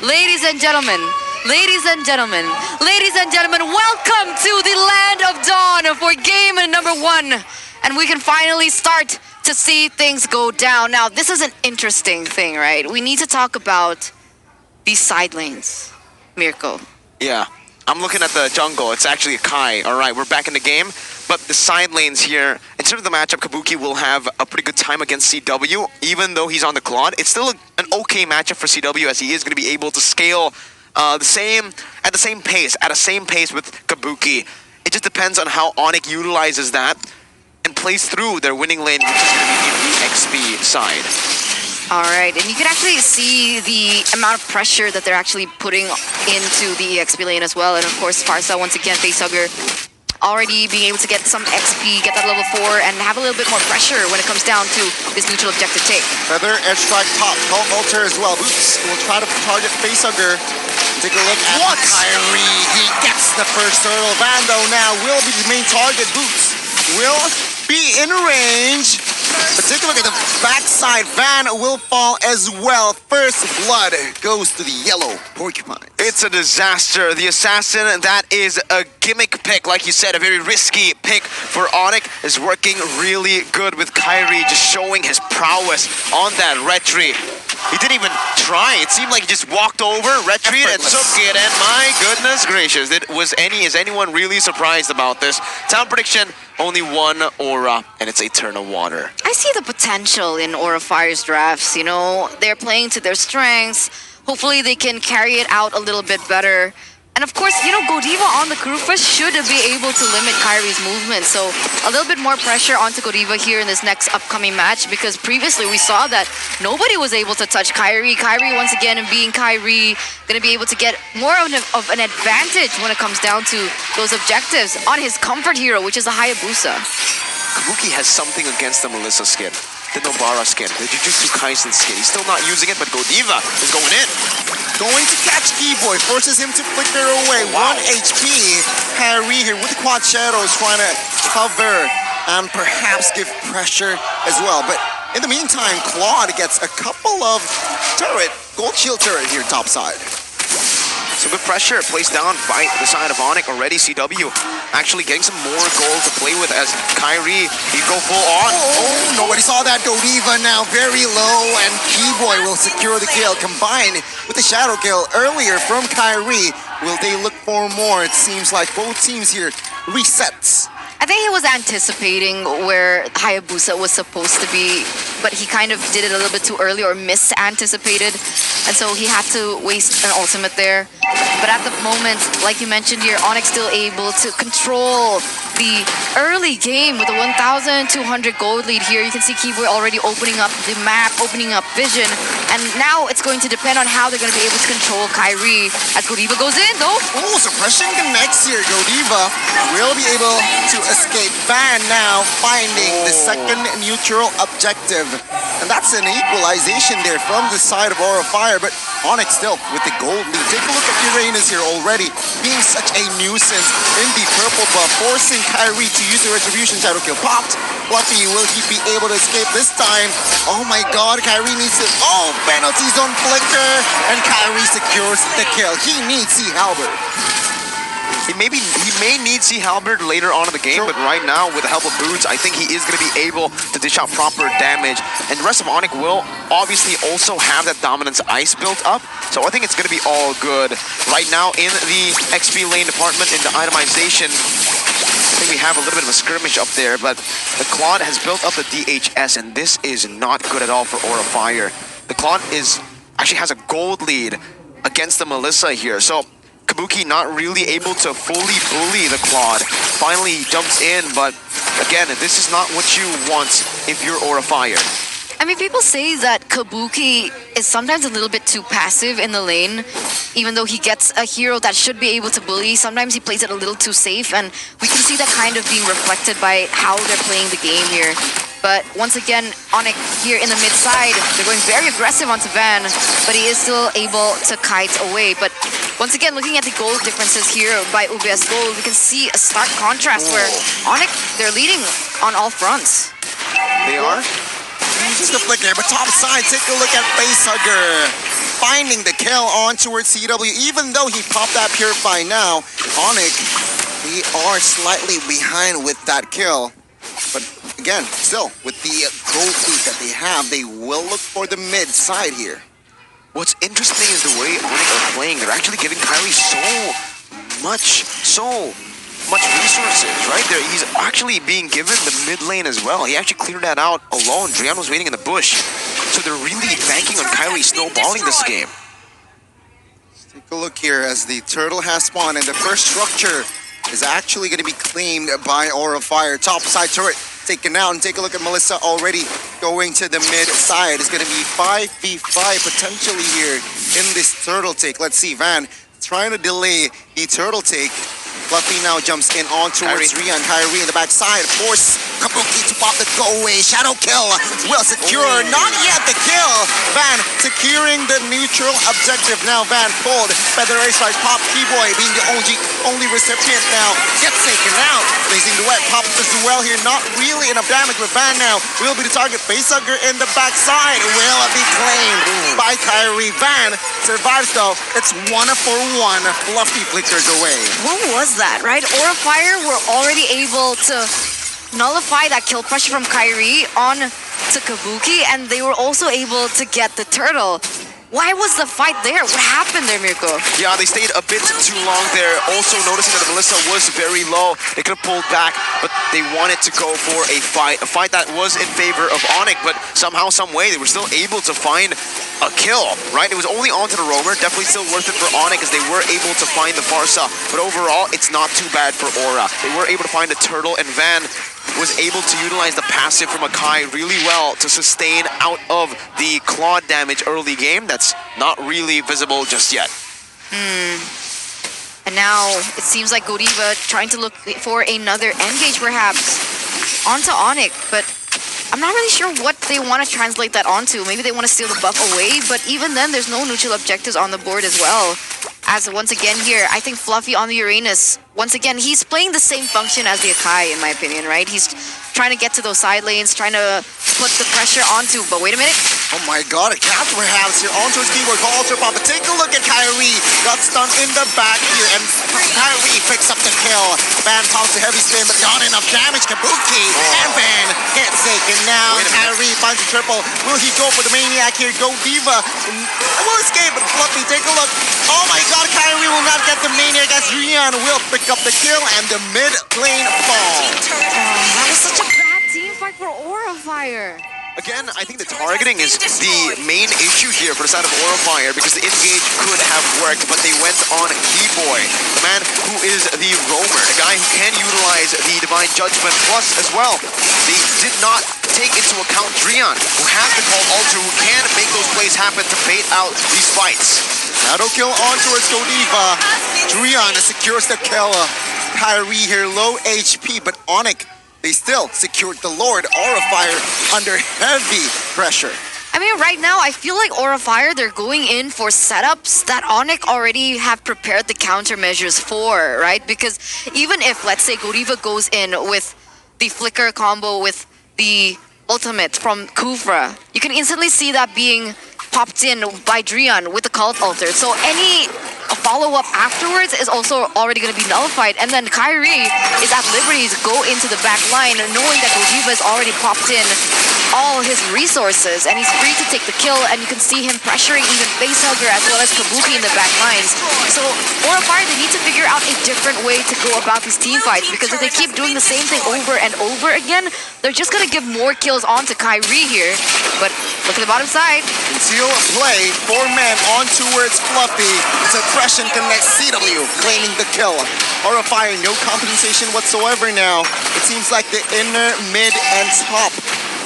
Ladies and gentlemen, ladies and gentlemen, ladies and gentlemen, welcome to the land of dawn for game number 1. And we can finally start to see things go down. Now, this is an interesting thing, right? We need to talk about these side lanes. Mirko. Yeah, I'm looking at the jungle. It's actually a Kai. All right, we're back in the game. But the side lanes here, in terms of the matchup, Kabuki will have a pretty good time against CW. Even though he's on the Claude, it's still an okay matchup for CW as he is going to be able to scale at the same pace with Kabuki. It just depends on how ONIC utilizes that and plays through their winning lane, which is going to be in the XP side. All right, and you can actually see the amount of pressure that they're actually putting into the EXP lane as well. And of course, Farsa, once again, facehugger, already being able to get some XP, get that level 4, and have a little bit more pressure when it comes down to this neutral objective take. Feather, edge strike top, Cult Vulture as well. Boots will try to target facehugger. Take a look at Kyrie. He gets the first turtle. Vando now will be the main target. Boots will be in range. But take a look at the backside. Van will fall as well. First blood goes to the yellow porcupine. It's a disaster. The assassin, that is a gimmick pick. Like you said, a very risky pick for ONIC, is working really good with Kyrie, just showing his prowess on that retry. He didn't even try. It seemed like he just walked over, retreat, and took it. And my goodness gracious, is anyone really surprised about this? Town prediction, only one aura, and it's Eternal Water. I see the potential in Aura Fire's drafts. You know, they're playing to their strengths. Hopefully they can carry it out a little bit better. And of course, you know, Godiva on the Krufus should be able to limit Kyrie's movement. So a little bit more pressure onto Godiva here in this next upcoming match, because previously we saw that nobody was able to touch Kyrie. Kyrie, once again, and being Kyrie, going to be able to get more of an advantage when it comes down to those objectives on his comfort hero, which is a Hayabusa. Kabuki has something against the Melissa skin, the Nobara skin, the Jujutsu Kaisen skin. He's still not using it, but Godiva is going in. Going to catch Keyboy, forces him to flicker away. Wow. 1 HP. Harry here with the quad shadows trying to cover and perhaps give pressure as well. But in the meantime, Claude gets a couple of gold shield turret here topside. Some good pressure placed down by the side of ONIC already. CW actually getting some more gold to play with as Kyrie, he go full on. Oh, nobody saw that. Godiva now very low, and Keyboy will secure the kill. Combined with the shadow kill earlier from Kyrie, will they look for more? It seems like both teams here resets. I think he was anticipating where Hayabusa was supposed to be, but he kind of did it a little bit too early or misanticipated, and so he had to waste an ultimate there. But at the moment, like you mentioned here, ONIC still able to control the early game with a 1,200 gold lead here. You can see Keyboy already opening up the map, opening up vision, and now it's going to depend on how they're going to be able to control Kyrie as Godiva goes in, though. Oh, suppression connects here. Godiva will be able to escape. Van now finding the second neutral objective. And that's an equalization there from the side of Aura Fire, but ONIC still with the gold lead. Take a look at Uranus here already being such a nuisance in the purple buff, forcing Kyrie to use the Retribution Shadow Kill. Popped. Fluffy, will he be able to escape this time? Oh my god, Kyrie needs to... Oh, penalties on Flicker, and Kyrie secures the kill. He needs C. Halberd. He may need C. Halberd later on in the game, but right now, with the help of Boots, I think he is going to be able to dish out proper damage. And the rest of ONIC will obviously also have that Dominance Ice built up, so I think it's going to be all good. Right now, in the XP lane department, in the itemization, I think we have a little bit of a skirmish up there, but the Claude has built up the DHS, and this is not good at all for Aura Fire. The Claude actually has a gold lead against the Melissa here, so Kabuki not really able to fully bully the Claude. Finally, he jumps in, but again, this is not what you want if you're Aura Fire. I mean, people say that Kabuki is sometimes a little bit too passive in the lane, even though he gets a hero that should be able to bully. Sometimes he plays it a little too safe, and we can see that kind of being reflected by how they're playing the game here. But once again, ONIC here in the mid side, they're going very aggressive onto Van, but he is still able to kite away. But once again, looking at the gold differences here by UBS Gold, we can see a stark contrast where ONIC, they're leading on all fronts. They are? catches the flicker, but top side, take a look at Facehugger. Finding the kill on towards CW, even though he popped that Purify now. ONIC, we are slightly behind with that kill. But again, still, with the gold lead that they have, they will look for the mid side here. What's interesting is the way ONIC are playing. They're actually giving Kyrie so much resources, right? He's actually being given the mid lane as well. He actually cleared that out alone. Drian was waiting in the bush. So they're really banking on Kyrie snowballing this game. Let's take a look here as the turtle has spawned and the first structure is actually going to be claimed by Aura Fire. Top side turret taken out, and take a look at Melissa already going to the mid side. It's going to be 5v5 potentially here in this turtle take. Let's see, Van trying to delay the turtle take. Fluffy now jumps in on towards Rian. Kyrie in the backside. Force Kabuki to pop the go away. Shadow kill. Well secure. Not yet the kill. Van securing the neutral objective. Now Van pulled. Feather Ace Strike. Pop Keyboy being the only recipient now. Gets taken out. Blazing the web. Pops as well here. Not really enough damage, but Van now will be the target. Facehugger in the backside. Will be claimed by Kyrie. Van survives though. It's 1 for 1. Fluffy flickers away. What was that, right? Aura Fire were already able to nullify that kill pressure from Kyrie on to Kabuki, and they were also able to get the turtle. Why was the fight there? What happened there, Mirko? Yeah, they stayed a bit too long there. Also noticing that Melissa was very low. They could have pulled back, but they wanted to go for a fight that was in favor of ONIC, but somehow, some way, they were still able to find a kill, right? It was only onto the roamer. Definitely still worth it for ONIC as they were able to find the Farsa, but overall, it's not too bad for Aura. They were able to find a turtle, and Van was able to utilize the passive from Akai really well to sustain out of the claw damage early game. That's not really visible just yet. And now it seems like Godiva trying to look for another engage perhaps onto ONIC, but I'm not really sure what they want to translate that onto. Maybe they want to steal the buff away, but even then there's no neutral objectives on the board as well. As once again here, I think Fluffy on the Uranus, once again, he's playing the same function as the Akai in my opinion, right? He's trying to get to those side lanes, trying to put the pressure onto, but wait a minute. Oh my god, a cat perhaps here onto his keyboard, calls her pop, but take a look at Kyrie. Got stunned in the back here, and Kyrie picks up the kill. Van pops a heavy spin, but not enough damage. Kabuki and Van gets taken now. Kyrie finds a triple. Will he go for the Maniac here? Godiva will escape, but Fluffy, take a look. Oh my god, Kyrie will not get the Maniac as Rian will pick up the kill and the mid lane fall. That was such a bad team fight for Aura Fire. Again, I think the targeting is the main issue here for the side of Aura Fire, because the engage could have worked, but they went on Keyboy, the man who is the roamer, the guy who can utilize the Divine Judgment, plus as well, they did not take into account Drian, who has the Call Altar, who can make those plays happen to bait out these fights. Shadow kill on towards Godiva. Drian secures the kill. Kyrie here, low HP, but ONIC, they still secured the Lord. Aura Fire under heavy pressure. I mean, right now, I feel like Aura Fire, they're going in for setups that ONIC already have prepared the countermeasures for, right? Because even if, let's say, Godiva goes in with the Flicker combo with the ultimate from Kufra, you can instantly see that being popped in by Drian with the Cult Altar. So any follow-up afterwards is also already going to be nullified. And then Kyrie is at liberty to go into the back line knowing that Godiva has already popped in all his resources and he's free to take the kill, and you can see him pressuring even Facehugger as well as Kabuki in the back lines. So Aura Fire, they need to figure out a different way to go about these team fights, because if they keep doing the same thing over and over again, they're just going to give more kills onto Kyrie here. But look at the bottom side. Conceal play, 4 men on towards Fluffy. Suppression connects CW, claiming the kill. Aura Fire, no compensation whatsoever now. It seems like the inner, mid, and top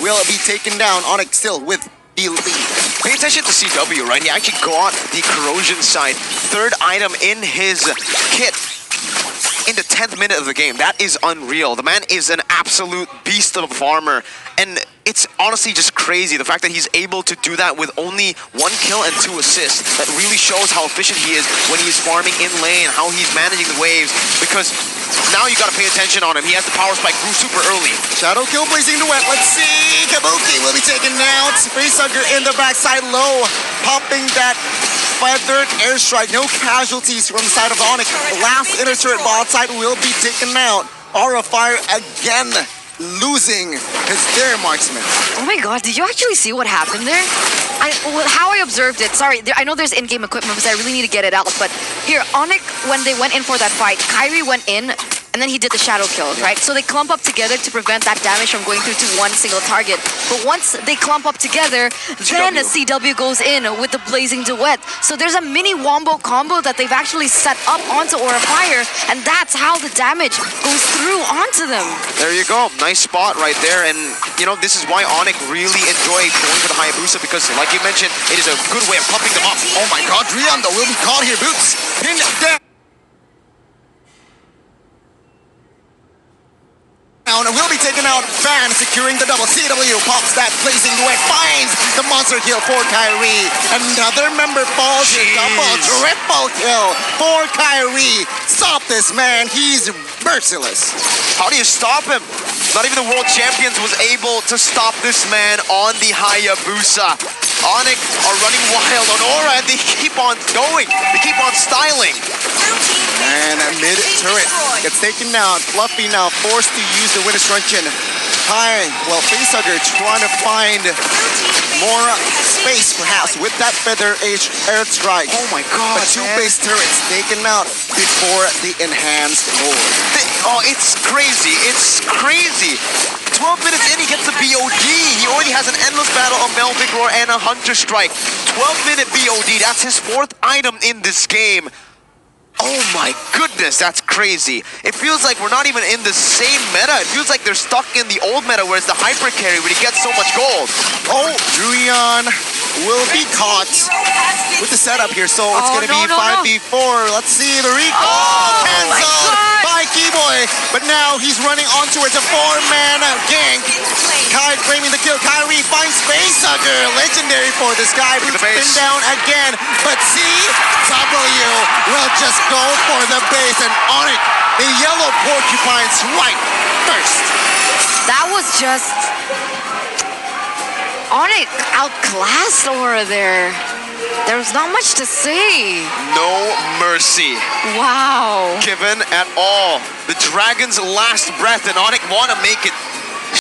will be taken down. ONIC still with the lead. Pay attention to CW, right? He actually got the corrosion side, 3rd item in his kit. in the 10th minute of the game. That is unreal. The man is an absolute beast of a farmer. And it's honestly just crazy, the fact that he's able to do that with only 1 kill and 2 assists. That really shows how efficient he is when he's farming in lane, how he's managing the waves, because now you gotta pay attention on him. He has the power spike, grew super early. Shadow kill blazing the wet. Let's see. Kabuki will be taken out. Facehugger in the backside low, popping that feathered airstrike. No casualties from the side of ONIC. The last inner turret bot side will be taken out. Aura Fire again losing his their marksman. Oh my god, did you actually see what happened there? How I observed it, sorry, I know there's in-game equipment because I really need to get it out, but here, ONIC, when they went in for that fight, Kyrie went in, and then he did the shadow kill, right? So they clump up together to prevent that damage from going through to one single target. But once they clump up together, then a CW goes in with the Blazing Duet. So there's a mini wombo combo that they've actually set up onto Aura Fire, and that's how the damage goes through onto them. There you go. Nice spot right there. And, you know, this is why ONIC really enjoy going for the Hayabusa, because, like you mentioned, it is a good way of pumping them up. Oh my god, Riondo will be caught here. Boots pinned down. And will be taken out. Fan securing the double. CW pops that Blazing Duet, finds the monster kill for Kyrie. Another member falls here. Double, triple kill for Kyrie. Stop this man. He's merciless. How do you stop him? Not even the world champions was able to stop this man on the Hayabusa. ONIC are running wild on Aura, and they keep on going. They keep on styling. And a mid-turret gets taken down. Fluffy now forced to use the Winter's Truncheon. Facehugger trying to find more space perhaps with that Feather Age airstrike. Oh my god, but 2 base turrets taken out before the enhanced board. Oh, it's crazy. It's crazy. 12 minutes in, he gets the BOD. He already has an endless battle of Melvic Roar and a Hunter Strike. 12-minute BOD. That's his 4th item in this game. Oh my goodness, that's crazy. It feels like we're not even in the same meta. It feels like they're stuck in the old meta where it's the hyper carry where he gets so much gold. Oh, Druion will be caught with the setup here, so it's going to be 5v4. Let's see the recall. Cancelled by Keyboy, but now he's running onto it. It's a 4-man gang. Kai claiming the kill. Kyrie finds Facehugger. Legendary for this guy. Boots pinned down again, but CW will just go for the base, and ONIC, the yellow porcupines right first. That was just... ONIC outclassed Aura there. There was not much to say. No mercy. Wow. Given at all. The Dragon's last breath, and ONIC want to make it